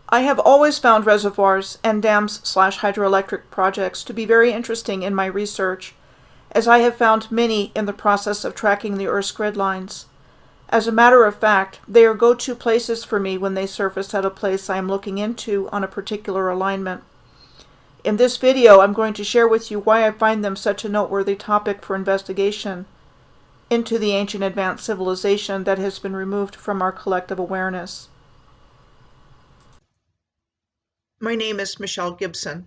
I have always found reservoirs and dams/hydroelectric projects to be very interesting in my research, as I have found many in the process of tracking the Earth's grid lines. As a matter of fact, they are go-to places for me when they surface at a place I am looking into on a particular alignment. In this video, I'm going to share with you why I find them such a noteworthy topic for investigation into the ancient advanced civilization that has been removed from our collective awareness. My name is Michelle Gibson.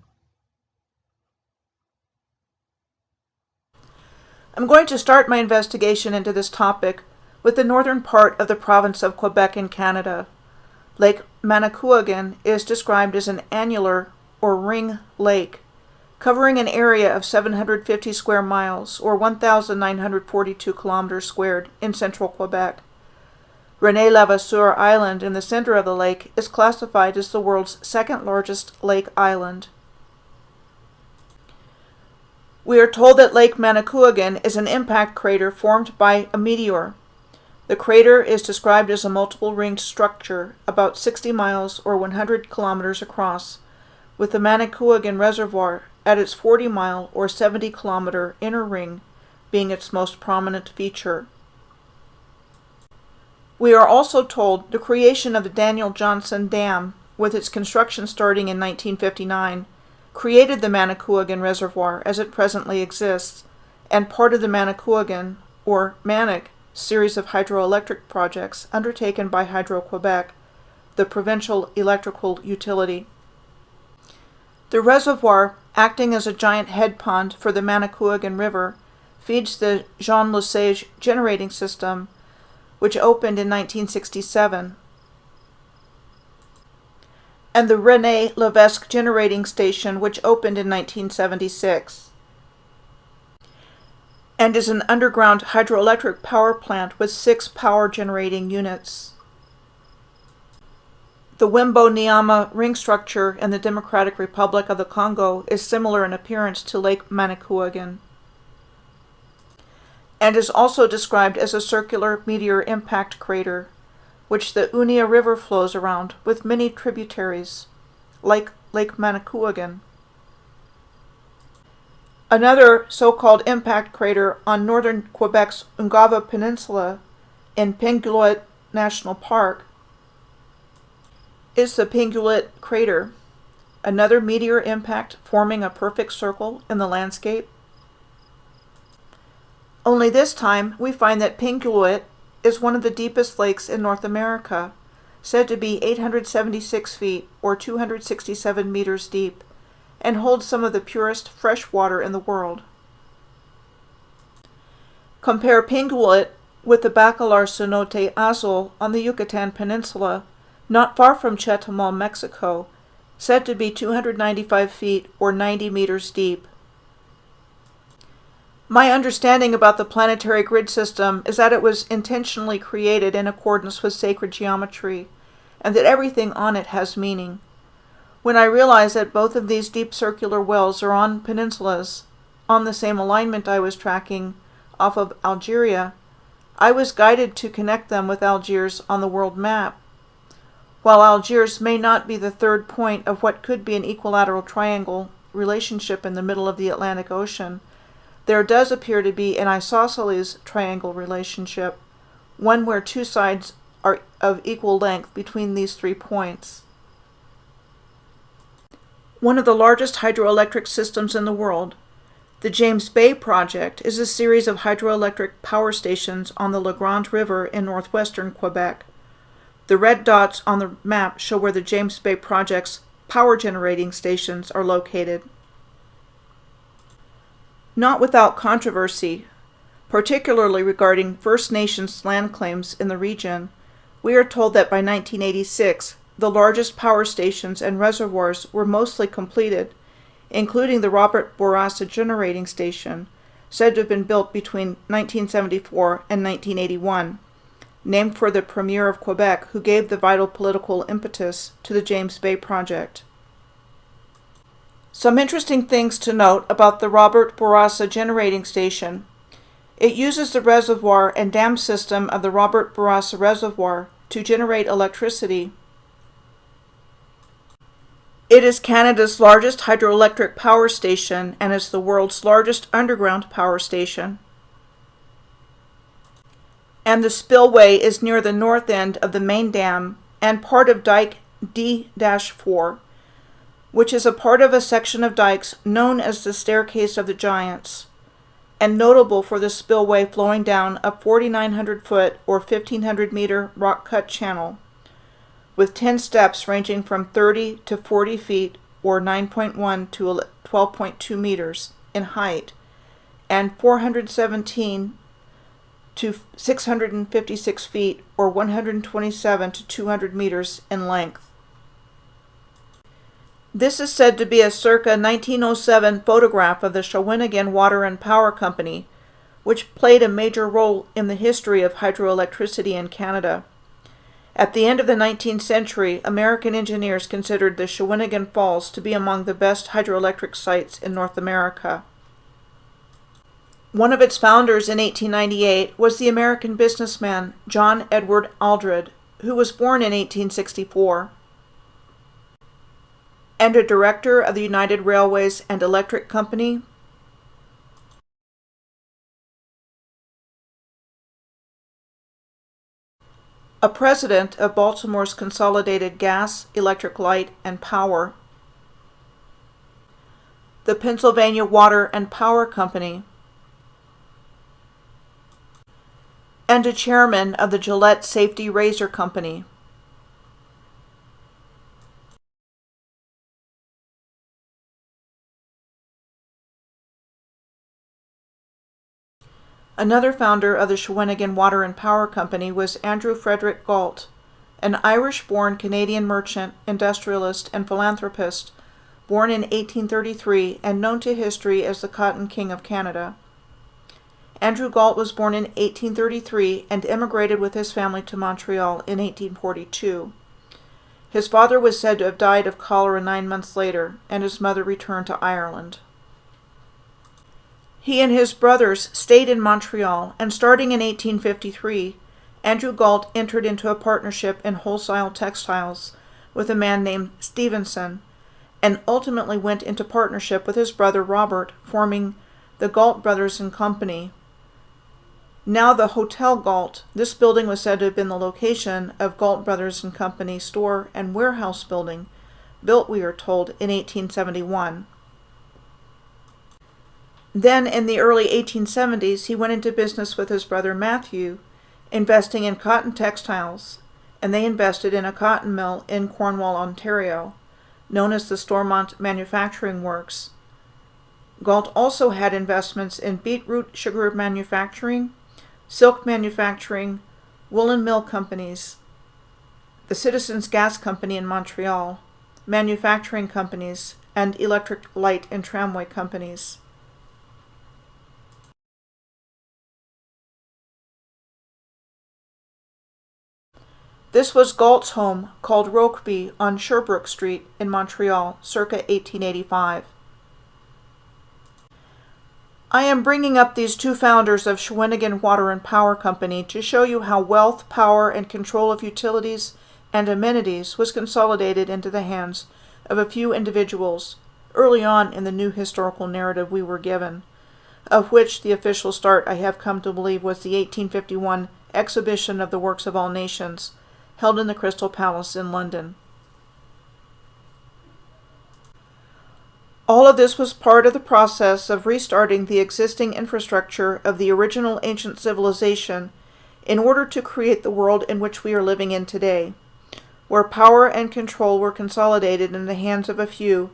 I'm going to start my investigation into this topic with the northern part of the province of Quebec in Canada. Lake Manicouagan is described as an annular or ring lake, covering an area of 750 square miles or 1,942 kilometers squared in central Quebec. René-Levasseur Island in the center of the lake is classified as the world's second largest lake island. We are told that Lake Manicouagan is an impact crater formed by a meteor. The crater is described as a multiple ringed structure about 60 miles or 100 kilometers across, with the Manicouagan Reservoir at its 40-mile or 70-kilometer inner ring being its most prominent feature. We are also told the creation of the Daniel Johnson Dam, with its construction starting in 1959, created the Manicouagan Reservoir as it presently exists, and part of the Manicouagan, or Manic, series of hydroelectric projects undertaken by Hydro-Quebec, the provincial electrical utility. The reservoir, acting as a giant head pond for the Manicouagan River, feeds the Jean Lesage generating system, which opened in 1967, and the René Levesque generating station, which opened in 1976, and is an underground hydroelectric power plant with 6 power generating units. The Wimbo-Niama ring structure in the Democratic Republic of the Congo is similar in appearance to Lake Manicouagan, and is also described as a circular meteor impact crater, which the Unia River flows around with many tributaries, like Lake Manicouagan. Another so-called impact crater on northern Quebec's Ungava Peninsula in Pinguet National Park is the Pinguet crater, another meteor impact forming a perfect circle in the landscape. Only this time we find that Pinguet is one of the deepest lakes in North America, said to be 876 feet or 267 meters deep, and holds some of the purest fresh water in the world. Compare Pinguet with the Bacalar Cenote Azul on the Yucatan Peninsula, not far from Chetumal, Mexico, said to be 295 feet or 90 meters deep. My understanding about the planetary grid system is that it was intentionally created in accordance with sacred geometry, and that everything on it has meaning. When I realized that both of these deep circular wells are on peninsulas, on the same alignment I was tracking off of Algeria, I was guided to connect them with Algiers on the world map. While Algiers may not be the third point of what could be an equilateral triangle relationship in the middle of the Atlantic Ocean, there does appear to be an isosceles triangle relationship, one where two sides are of equal length between these 3 points. One of the largest hydroelectric systems in the world, the James Bay Project, is a series of hydroelectric power stations on the La Grande River in northwestern Quebec. The red dots on the map show where the James Bay Project's power generating stations are located. Not without controversy, particularly regarding First Nations land claims in the region, we are told that by 1986, the largest power stations and reservoirs were mostly completed, including the Robert Bourassa generating station, said to have been built between 1974 and 1981, named for the Premier of Quebec who gave the vital political impetus to the James Bay Project. Some interesting things to note about the Robert Bourassa generating station. It uses the reservoir and dam system of the Robert Bourassa Reservoir to generate electricity. It is Canada's largest hydroelectric power station and is the world's largest underground power station. And the spillway is near the north end of the main dam and part of Dike D-4, which is a part of a section of dikes known as the Staircase of the Giants, and notable for the spillway flowing down a 4,900-foot or 1,500-meter rock-cut channel, with 10 steps ranging from 30 to 40 feet or 9.1 to 12.2 meters in height, and 417 to 656 feet or 127 to 200 meters in length. This is said to be a circa 1907 photograph of the Shawinigan Water and Power Company, which played a major role in the history of hydroelectricity in Canada. At the end of the 19th century, American engineers considered the Shawinigan Falls to be among the best hydroelectric sites in North America. One of its founders in 1898 was the American businessman John Edward Aldred, who was born in 1864, and a director of the United Railways and Electric Company, a president of Baltimore's Consolidated Gas, Electric Light, and Power, the Pennsylvania Water and Power Company, and a chairman of the Gillette Safety Razor Company. Another founder of the Shawinigan Water and Power Company was Andrew Frederick Galt, an Irish-born Canadian merchant, industrialist, and philanthropist, born in 1833 and known to history as the Cotton King of Canada. Andrew Galt was born in 1833 and emigrated with his family to Montreal in 1842. His father was said to have died of cholera 9 months later, and his mother returned to Ireland. He and his brothers stayed in Montreal, and starting in 1853, Andrew Galt entered into a partnership in wholesale textiles with a man named Stevenson, and ultimately went into partnership with his brother Robert, forming the Galt Brothers and Company. Now the Hotel Galt, this building was said to have been the location of Galt Brothers and Company store and warehouse building, built, we are told, in 1871. Then, in the early 1870s, he went into business with his brother Matthew, investing in cotton textiles, and they invested in a cotton mill in Cornwall, Ontario, known as the Stormont Manufacturing Works. Galt also had investments in beetroot sugar manufacturing, silk manufacturing, woolen mill companies, the Citizens Gas Company in Montreal, manufacturing companies, and electric light and tramway companies. This was Galt's home, called Rokeby, on Sherbrooke Street in Montreal, circa 1885. I am bringing up these two founders of Shawinigan Water and Power Company to show you how wealth, power, and control of utilities and amenities was consolidated into the hands of a few individuals early on in the new historical narrative we were given, of which the official start I have come to believe was the 1851 Exhibition of the Works of All Nations, held in the Crystal Palace in London. All of this was part of the process of restarting the existing infrastructure of the original ancient civilization in order to create the world in which we are living in today, where power and control were consolidated in the hands of a few,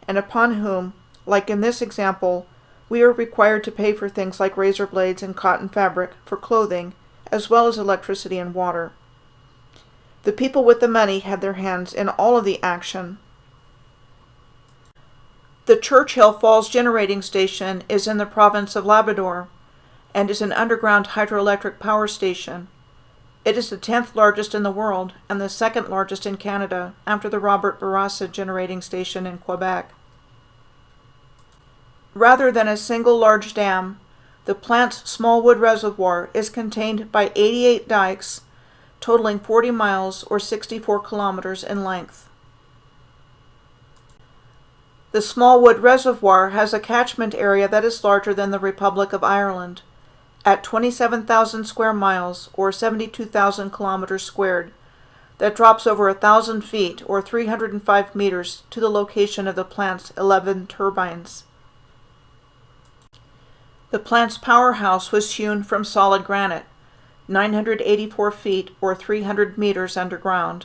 and upon whom, like in this example, we are required to pay for things like razor blades and cotton fabric for clothing, as well as electricity and water. The people with the money had their hands in all of the action. The Churchill Falls Generating Station is in the province of Labrador and is an underground hydroelectric power station. It is the 10th largest in the world and the 2nd largest in Canada after the Robert Bourassa Generating Station in Quebec. Rather than a single large dam, the plant's small wood reservoir is contained by 88 dikes, totaling 40 miles or 64 kilometers in length. The Smallwood Reservoir has a catchment area that is larger than the Republic of Ireland, at 27,000 square miles, or 72,000 kilometers squared, that drops over 1,000 feet, or 305 meters, to the location of the plant's 11 turbines. The plant's powerhouse was hewn from solid granite, 984 feet, or 300 meters underground.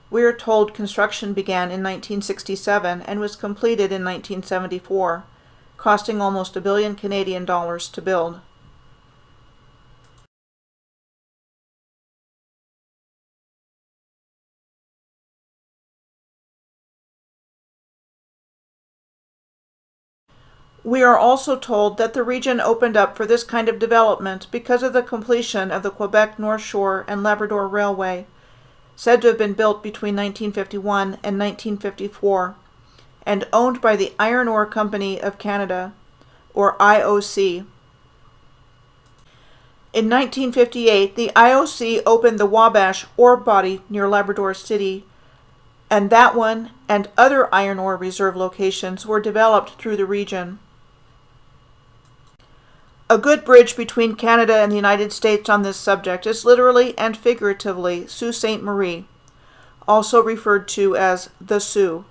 We are told construction began in 1967 and was completed in 1974, costing almost $1 billion Canadian dollars to build. We are also told that the region opened up for this kind of development because of the completion of the Quebec North Shore and Labrador Railway, said to have been built between 1951 and 1954, and owned by the Iron Ore Company of Canada, or IOC. In 1958, the IOC opened the Wabash ore body near Labrador City, and that one and other iron ore reserve locations were developed through the region. A good bridge between Canada and the United States on this subject is literally and figuratively Sault Ste. Marie, also referred to as the Soo.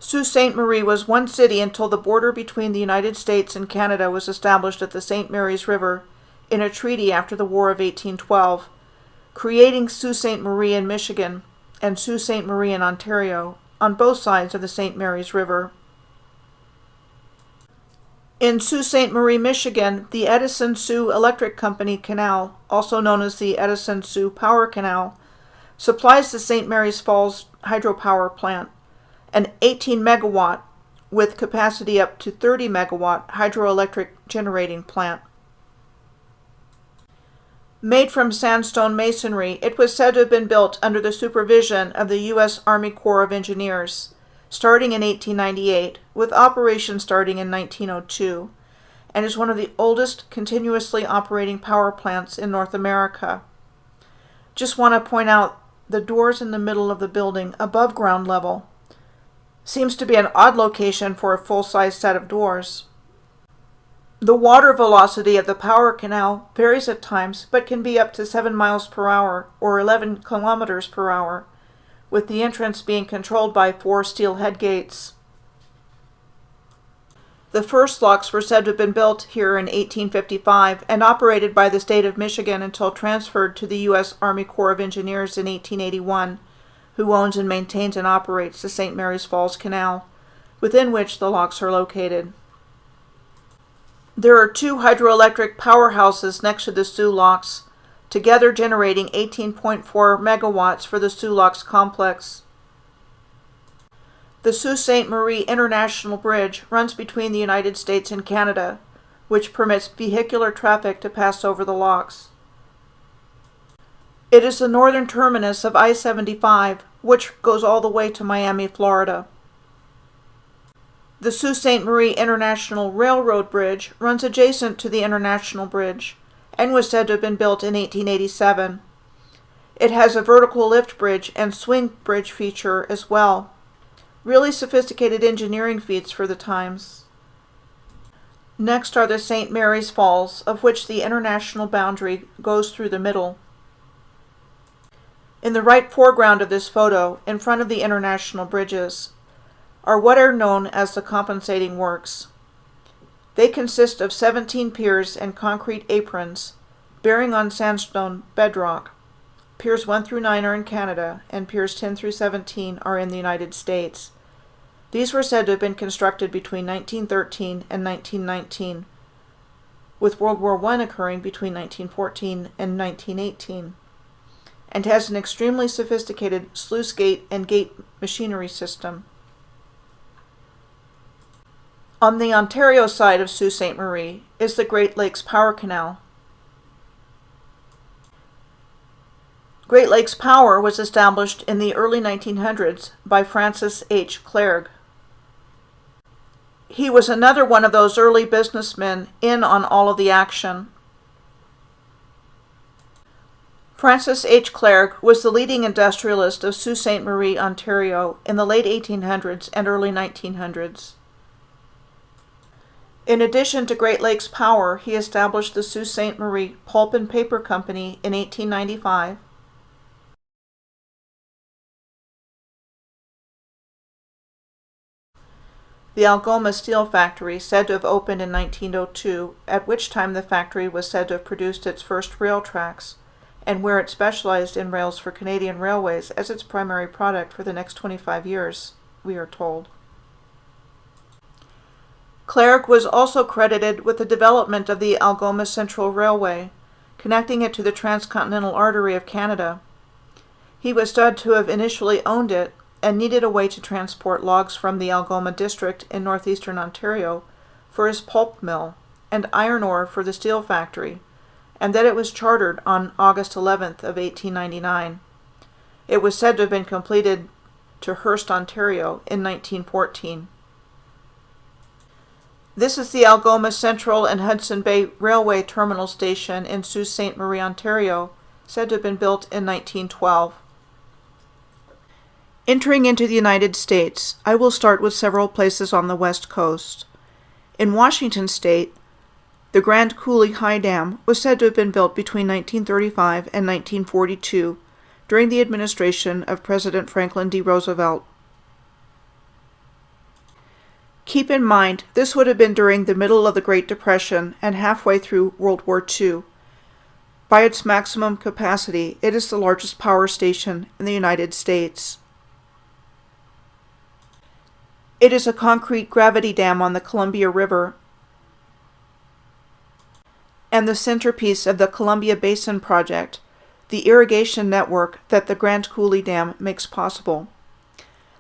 Sault Ste. Marie was one city until the border between the United States and Canada was established at the St. Mary's River in a treaty after the War of 1812, creating Sault Ste. Marie in Michigan and Sault Ste. Marie in Ontario on both sides of the St. Mary's River. In Sault Ste. Marie, Michigan, the Edison-Sioux Electric Company Canal, also known as the Edison-Sioux Power Canal, supplies the St. Mary's Falls hydropower plant, an 18-megawatt, with capacity up to 30-megawatt hydroelectric generating plant. Made from sandstone masonry, it was said to have been built under the supervision of the U.S. Army Corps of Engineers, starting in 1898, with operations starting in 1902, and is one of the oldest continuously operating power plants in North America. Just want to point out the doors in the middle of the building above ground level. Seems to be an odd location for a full-size set of doors. The water velocity of the power canal varies at times, but can be up to 7 miles per hour or 11 kilometers per hour, with the entrance being controlled by 4 steel head gates. The first locks were said to have been built here in 1855 and operated by the state of Michigan until transferred to the U.S. Army Corps of Engineers in 1881, who owns and maintains and operates the St. Mary's Falls Canal, within which the locks are located. There are 2 hydroelectric powerhouses next to the Soo locks, together generating 18.4 megawatts for the Soo Locks complex. The Sault Ste. Marie International Bridge runs between the United States and Canada, which permits vehicular traffic to pass over the locks. It is the northern terminus of I-75, which goes all the way to Miami, Florida. The Sault Ste. Marie International Railroad Bridge runs adjacent to the International Bridge, and was said to have been built in 1887. It has a vertical lift bridge and swing bridge feature as well. Really sophisticated engineering feats for the times. Next are the St. Mary's Falls, of which the international boundary goes through the middle. In the right foreground of this photo, in front of the international bridges, are what are known as the compensating works. They consist of 17 piers and concrete aprons, bearing on sandstone bedrock. Piers 1 through 9 are in Canada, and piers 10 through 17 are in the United States. These were said to have been constructed between 1913 and 1919, with World War I occurring between 1914 and 1918, and has an extremely sophisticated sluice gate and gate machinery system. On the Ontario side of Sault Ste. Marie is the Great Lakes Power Canal. Great Lakes Power was established in the early 1900s by Francis H. Clergue. He was another one of those early businessmen in on all of the action. Francis H. Clerc was the leading industrialist of Sault Ste. Marie, Ontario in the late 1800s and early 1900s. In addition to Great Lakes Power, he established the Sault Ste. Marie Pulp and Paper Company in 1895. The Algoma Steel Factory, said to have opened in 1902, at which time the factory was said to have produced its first rail tracks, and where it specialized in rails for Canadian railways as its primary product for the next 25 years, we are told. Clerc was also credited with the development of the Algoma Central Railway, connecting it to the transcontinental artery of Canada. He was said to have initially owned it and needed a way to transport logs from the Algoma district in northeastern Ontario for his pulp mill and iron ore for the steel factory, and that it was chartered on August 11th of 1899. It was said to have been completed to Hearst, Ontario in 1914. This is the Algoma Central and Hudson Bay Railway Terminal Station in Sault Ste. Marie, Ontario, said to have been built in 1912. Entering into the United States, I will start with several places on the West Coast. In Washington State, the Grand Coulee High Dam was said to have been built between 1935 and 1942 during the administration of President Franklin D. Roosevelt. Keep in mind, this would have been during the middle of the Great Depression and halfway through World War II. By its maximum capacity, it is the largest power station in the United States. It is a concrete gravity dam on the Columbia River and the centerpiece of the Columbia Basin project, the irrigation network that the Grand Coulee Dam makes possible.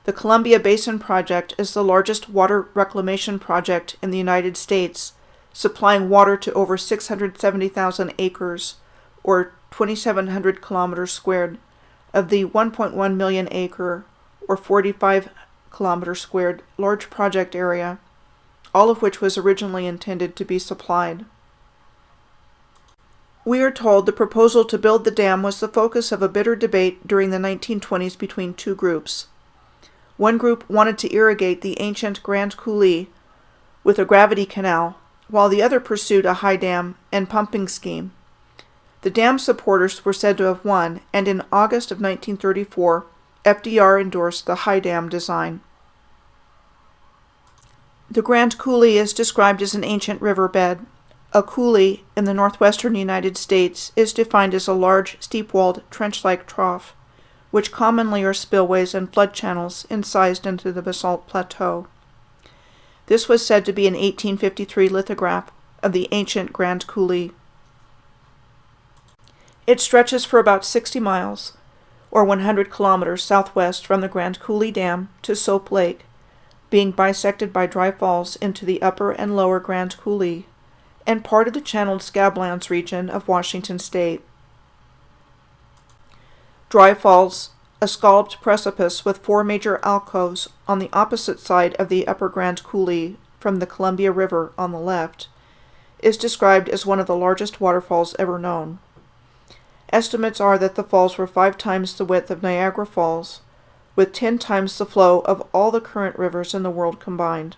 The Columbia Basin project is the largest water reclamation project in the United States, supplying water to over 670,000 acres, or 2,700 kilometers squared, of the 1.1 million acre, or 45 kilometers squared, large project area, all of which was originally intended to be supplied. We are told the proposal to build the dam was the focus of a bitter debate during the 1920s between two groups. One group wanted to irrigate the ancient Grand Coulee with a gravity canal, while the other pursued a high dam and pumping scheme. The dam supporters were said to have won, and in August of 1934, FDR endorsed the high dam design. The Grand Coulee is described as an ancient riverbed. A coulee in the northwestern United States is defined as a large, steep-walled, trench-like trough, which commonly are spillways and flood channels incised into the basalt plateau. This was said to be an 1853 lithograph of the ancient Grand Coulee. It stretches for about 60 miles, or 100 kilometers southwest from the Grand Coulee Dam to Soap Lake, being bisected by dry falls into the upper and lower Grand Coulee, and part of the channeled Scablands region of Washington State. Dry Falls, a scalloped precipice with 4 major alcoves on the opposite side of the upper Grand Coulee from the Columbia River on the left, is described as one of the largest waterfalls ever known. Estimates are that the falls were 5 times the width of Niagara Falls, with 10 times the flow of all the current rivers in the world combined,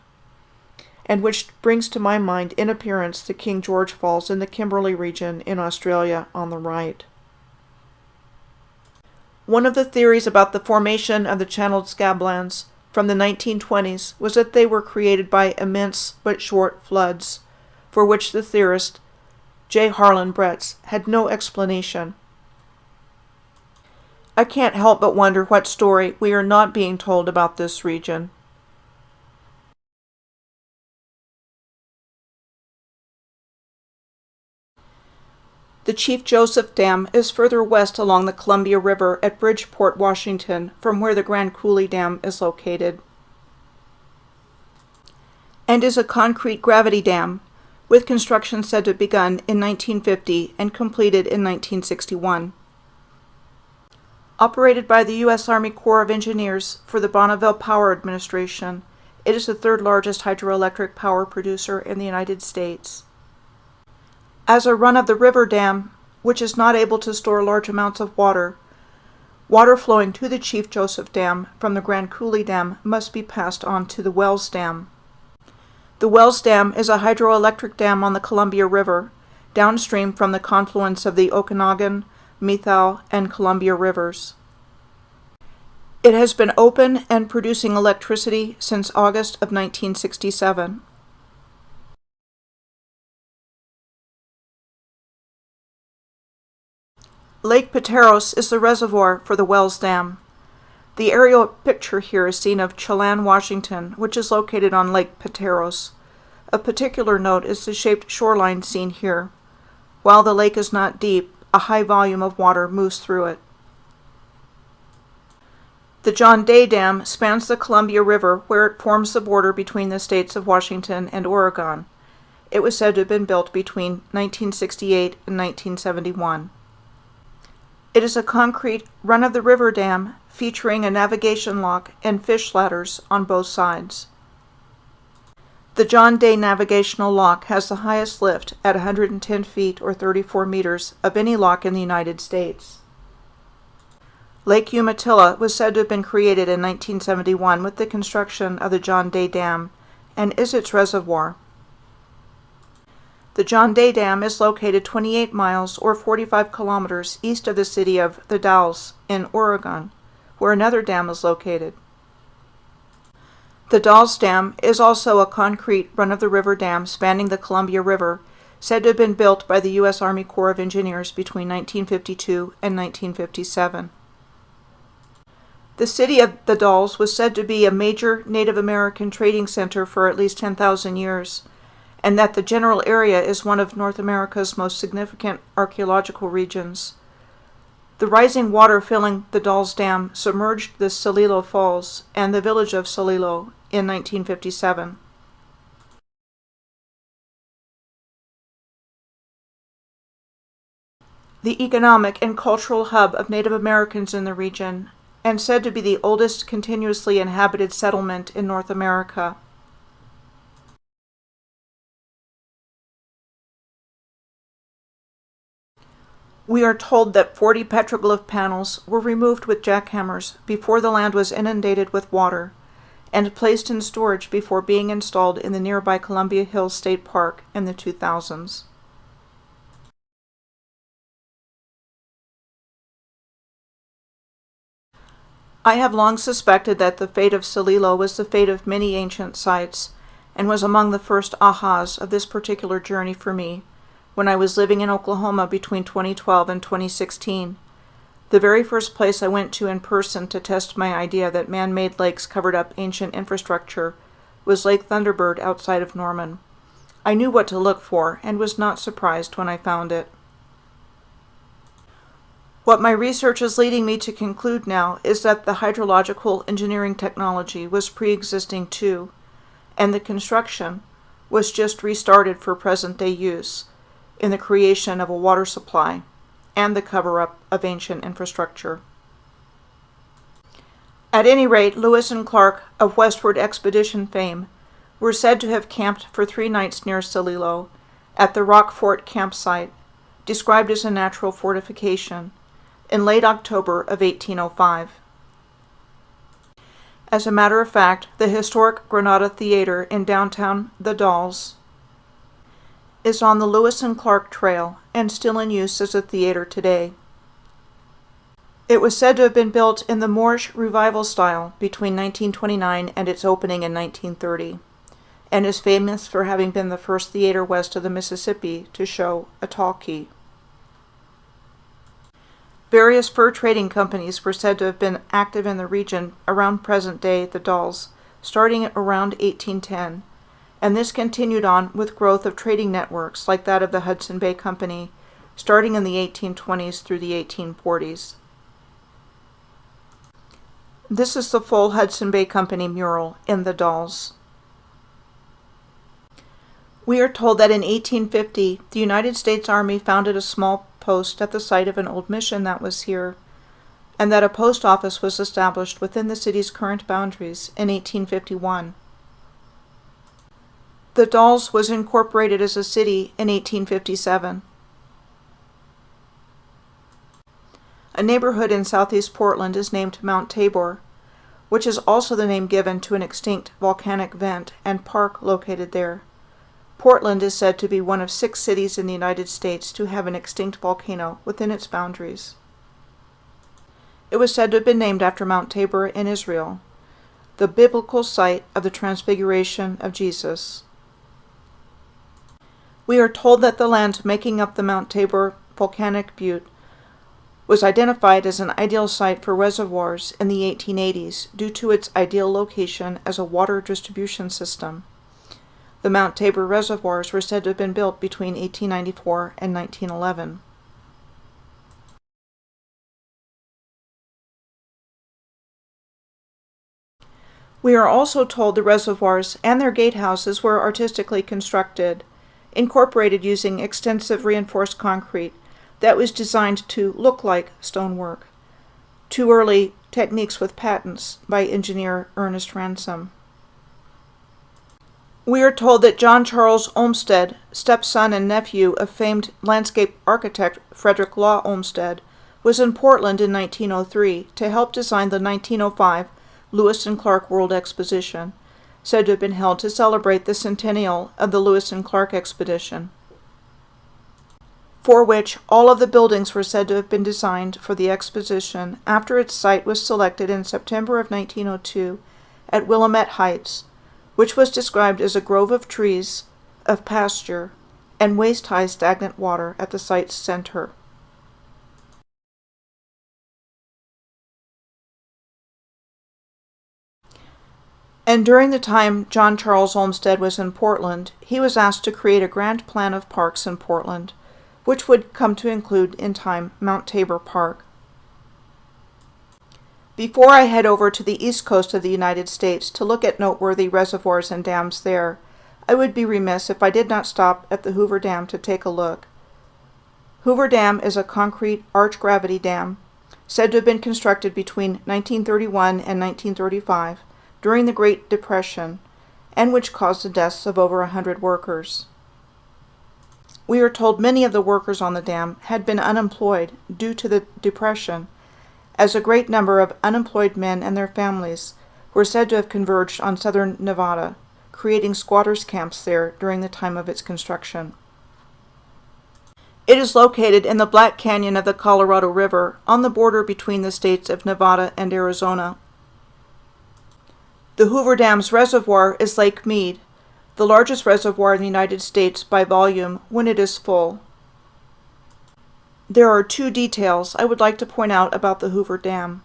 and which brings to my mind in appearance the King George Falls in the Kimberley region in Australia on the right. One of the theories about the formation of the channeled Scablands from the 1920s was that they were created by immense but short floods, for which the theorist J. Harlan Bretz had no explanation. I can't help but wonder what story we are not being told about this region. The Chief Joseph Dam is further west along the Columbia River at Bridgeport, Washington, from where the Grand Coulee Dam is located, and is a concrete gravity dam, with construction said to have begun in 1950 and completed in 1961. Operated by the U.S. Army Corps of Engineers for the Bonneville Power Administration, it is the 3rd largest hydroelectric power producer in the United States. As a run-of-the-river dam, which is not able to store large amounts of water. Water flowing to the Chief Joseph Dam from the Grand Coulee Dam must be passed on to the Wells Dam. The Wells Dam is a hydroelectric dam on the Columbia River, downstream from the confluence of the Okanagan, Methal, and Columbia Rivers. It has been open and producing electricity since August of 1967. Lake Pateros is the reservoir for the Wells Dam. The aerial picture here is seen of Chelan, Washington, which is located on Lake Pateros. Of particular note is the shaped shoreline seen here. While the lake is not deep, a high volume of water moves through it. The John Day Dam spans the Columbia River where it forms the border between the states of Washington and Oregon. It was said to have been built between 1968 and 1971. It is a concrete run-of-the-river dam featuring a navigation lock and fish ladders on both sides. The John Day Navigational Lock has the highest lift at 110 feet or 34 meters of any lock in the United States. Lake Umatilla was said to have been created in 1971 with the construction of the John Day Dam and is its reservoir. The John Day Dam is located 28 miles or 45 kilometers east of the city of The Dalles in Oregon, where another dam is located. The Dalles Dam is also a concrete run-of-the-river dam spanning the Columbia River, said to have been built by the U.S. Army Corps of Engineers between 1952 and 1957. The city of The Dalles was said to be a major Native American trading center for at least 10,000 years, and that the general area is one of North America's most significant archaeological regions. The rising water filling the Dalles Dam submerged the Celilo Falls and the village of Celilo in 1957. The economic and cultural hub of Native Americans in the region, and said to be the oldest continuously inhabited settlement in North America. We are told that 40 petroglyph panels were removed with jackhammers before the land was inundated with water, and placed in storage before being installed in the nearby Columbia Hills State Park in the 2000s. I have long suspected that the fate of Celilo was the fate of many ancient sites, and was among the first ahas of this particular journey for me, when I was living in Oklahoma between 2012 and 2016. The very first place I went to in person to test my idea that man-made lakes covered up ancient infrastructure was Lake Thunderbird outside of Norman. I knew what to look for and was not surprised when I found it. What my research is leading me to conclude now is that the hydrological engineering technology was pre-existing too, and the construction was just restarted for present-day use in the creation of a water supply and the cover-up of ancient infrastructure. At any rate, Lewis and Clark of westward expedition fame were said to have camped for 3 nights near Celilo at the Rock Fort campsite, described as a natural fortification, in late October of 1805. As a matter of fact, the historic Granada Theater in downtown The Dalles is on the Lewis and Clark Trail and still in use as a theater today. It was said to have been built in the Moorish Revival style between 1929 and its opening in 1930, and is famous for having been the first theater west of the Mississippi to show a talkie. Various fur trading companies were said to have been active in the region around present-day The Dalles, starting at around 1810, and this continued on with growth of trading networks like that of the Hudson Bay Company, starting in the 1820s through the 1840s. This is the full Hudson Bay Company mural in The Dalles. We are told that in 1850, the United States Army founded a small post at the site of an old mission that was here, and that a post office was established within the city's current boundaries in 1851. The Dalles was incorporated as a city in 1857. A neighborhood in southeast Portland is named Mount Tabor, which is also the name given to an extinct volcanic vent and park located there. Portland is said to be one of 6 cities in the United States to have an extinct volcano within its boundaries. It was said to have been named after Mount Tabor in Israel, the biblical site of the transfiguration of Jesus. We are told that the land making up the Mount Tabor volcanic butte was identified as an ideal site for reservoirs in the 1880s due to its ideal location as a water distribution system. The Mount Tabor reservoirs were said to have been built between 1894 and 1911. We are also told the reservoirs and their gatehouses were artistically constructed, incorporated using extensive reinforced concrete that was designed to look like stonework. 2 early techniques with patents by engineer Ernest Ransome. We are told that John Charles Olmsted, stepson and nephew of famed landscape architect Frederick Law Olmsted, was in Portland in 1903 to help design the 1905 Lewis and Clark World Exposition, said to have been held to celebrate the centennial of the Lewis and Clark expedition, for which all of the buildings were said to have been designed for the exposition after its site was selected in September of 1902 at Willamette Heights, which was described as a grove of trees, of pasture, and waist-high stagnant water at the site's center. And during the time John Charles Olmsted was in Portland, he was asked to create a grand plan of parks in Portland, which would come to include, in time, Mount Tabor Park. Before I head over to the east coast of the United States to look at noteworthy reservoirs and dams there, I would be remiss if I did not stop at the Hoover Dam to take a look. Hoover Dam is a concrete arch-gravity dam, said to have been constructed between 1931 and 1935, during the Great Depression, and which caused the deaths of over 100 workers. We are told many of the workers on the dam had been unemployed due to the Depression, as a great number of unemployed men and their families were said to have converged on southern Nevada, creating squatters' camps there during the time of its construction. It is located in the Black Canyon of the Colorado River, on the border between the states of Nevada and Arizona. The Hoover Dam's reservoir is Lake Mead, the largest reservoir in the United States by volume when it is full. There are 2 details I would like to point out about the Hoover Dam.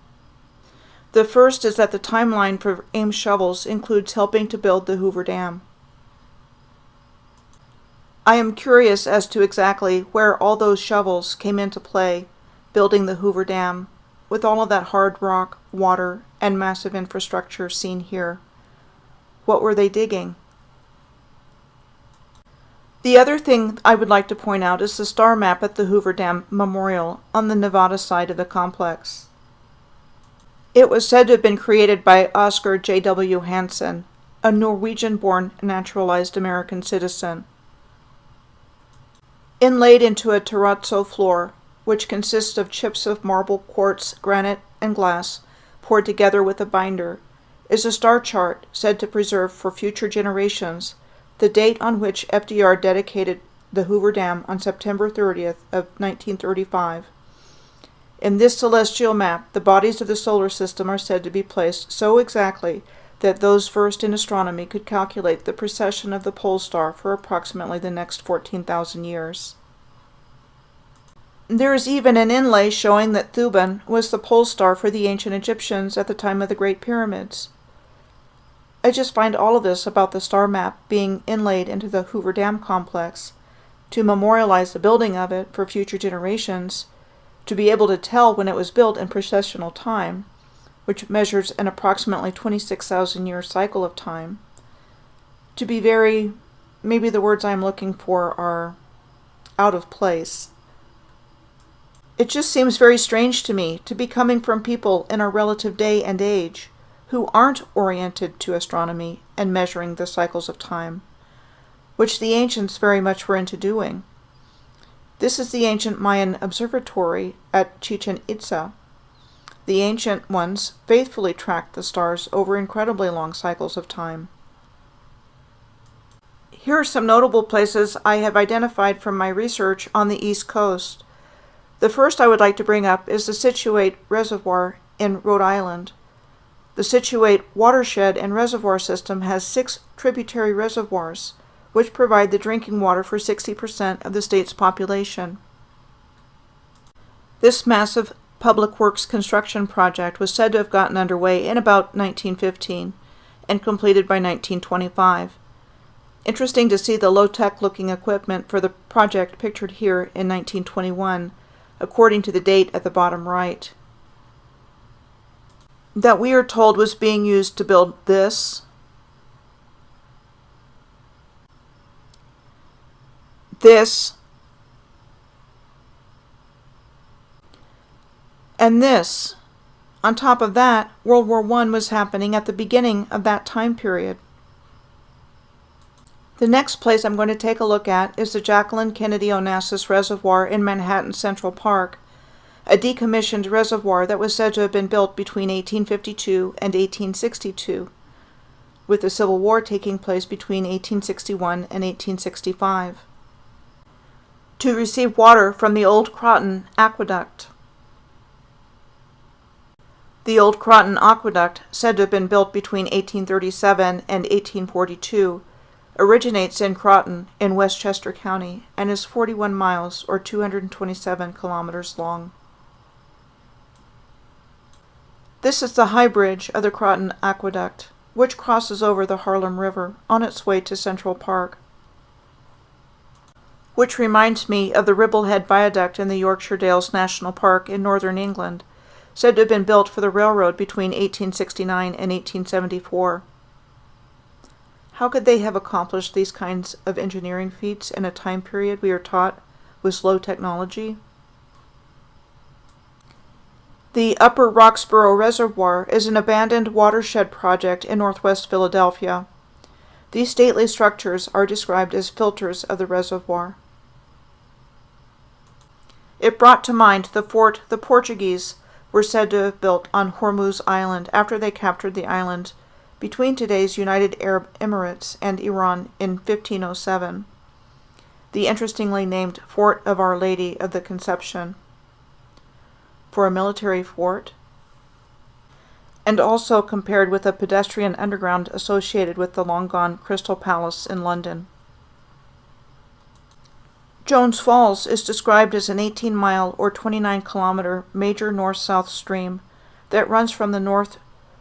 The first is that the timeline for Ames shovels includes helping to build the Hoover Dam. I am curious as to exactly where all those shovels came into play, building the Hoover Dam, with all of that hard rock, water, and massive infrastructure seen here. What were they digging? The other thing I would like to point out is the star map at the Hoover Dam Memorial on the Nevada side of the complex. It was said to have been created by Oscar J.W. Hansen, a Norwegian-born naturalized American citizen. Inlaid into a terrazzo floor, which consists of chips of marble, quartz, granite, and glass, poured together with a binder, is a star chart said to preserve for future generations the date on which FDR dedicated the Hoover Dam on September 30th of 1935. In this celestial map, the bodies of the solar system are said to be placed so exactly that those versed in astronomy could calculate the precession of the pole star for approximately the next 14,000 years. There is even an inlay showing that Thuban was the pole star for the ancient Egyptians at the time of the Great Pyramids. I just find all of this about the star map being inlaid into the Hoover Dam complex, to memorialize the building of it for future generations, to be able to tell when it was built in precessional time, which measures an approximately 26,000-year cycle of time, to be very, maybe the words I'm looking for are out of place. It just seems very strange to me to be coming from people in our relative day and age who aren't oriented to astronomy and measuring the cycles of time, which the ancients very much were into doing. This is the ancient Mayan observatory at Chichen Itza. The ancient ones faithfully tracked the stars over incredibly long cycles of time. Here are some notable places I have identified from my research on the East Coast. The first I would like to bring up is the Situate Reservoir in Rhode Island. The Situate watershed and reservoir system has 6 tributary reservoirs, which provide the drinking water for 60% of the state's population. This massive public works construction project was said to have gotten underway in about 1915 and completed by 1925. Interesting to see the low-tech looking equipment for the project pictured here in 1921, according to the date at the bottom right, that we are told was being used to build this, and this. On top of that, World War I was happening at the beginning of that time period. The next place I'm going to take a look at is the Jacqueline Kennedy Onassis Reservoir in Manhattan Central Park, a decommissioned reservoir that was said to have been built between 1852 and 1862, with the Civil War taking place between 1861 and 1865, to receive water from the Old Croton Aqueduct. The Old Croton Aqueduct, said to have been built between 1837 and 1842, originates in Croton in Westchester County and is 41 miles or 227 kilometers long. This is the high bridge of the Croton Aqueduct, which crosses over the Harlem River on its way to Central Park, which reminds me of the Ribblehead Viaduct in the Yorkshire Dales National Park in northern England, said to have been built for the railroad between 1869 and 1874. How could they have accomplished these kinds of engineering feats in a time period we are taught was low technology? The Upper Roxborough Reservoir is an abandoned watershed project in northwest Philadelphia. These stately structures are described as filters of the reservoir. It brought to mind the fort the Portuguese were said to have built on Hormuz Island after they captured the island between today's United Arab Emirates and Iran in 1507, the interestingly named Fort of Our Lady of the Conception, for a military fort, and also compared with a pedestrian underground associated with the long-gone Crystal Palace in London. Jones Falls is described as an 18-mile or 29-kilometer major north-south stream that runs from the north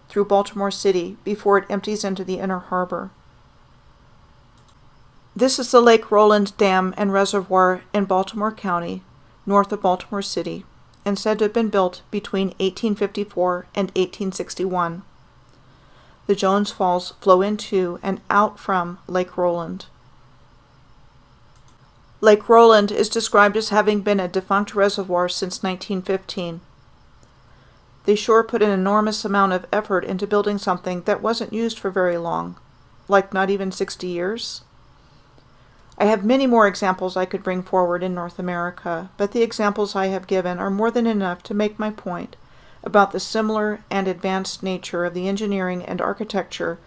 through Baltimore City before it empties into the inner harbor. This is the Lake Roland Dam and Reservoir in Baltimore County, north of Baltimore City, and said to have been built between 1854 and 1861. The Jones Falls flow into and out from Lake Roland. Lake Roland is described as having been a defunct reservoir since 1915. They sure put an enormous amount of effort into building something that wasn't used for very long, like not even 60 years. I have many more examples I could bring forward in North America, but the examples I have given are more than enough to make my point about the similar and advanced nature of the engineering and architecture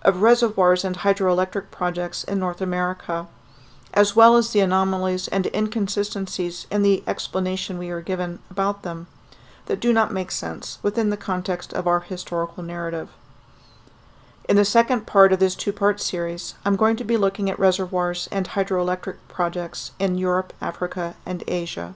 of reservoirs and hydroelectric projects in North America, as well as the anomalies and inconsistencies in the explanation we are given about them that do not make sense within the context of our historical narrative. In the second part of this two-part series, I'm going to be looking at reservoirs and hydroelectric projects in Europe, Africa, and Asia.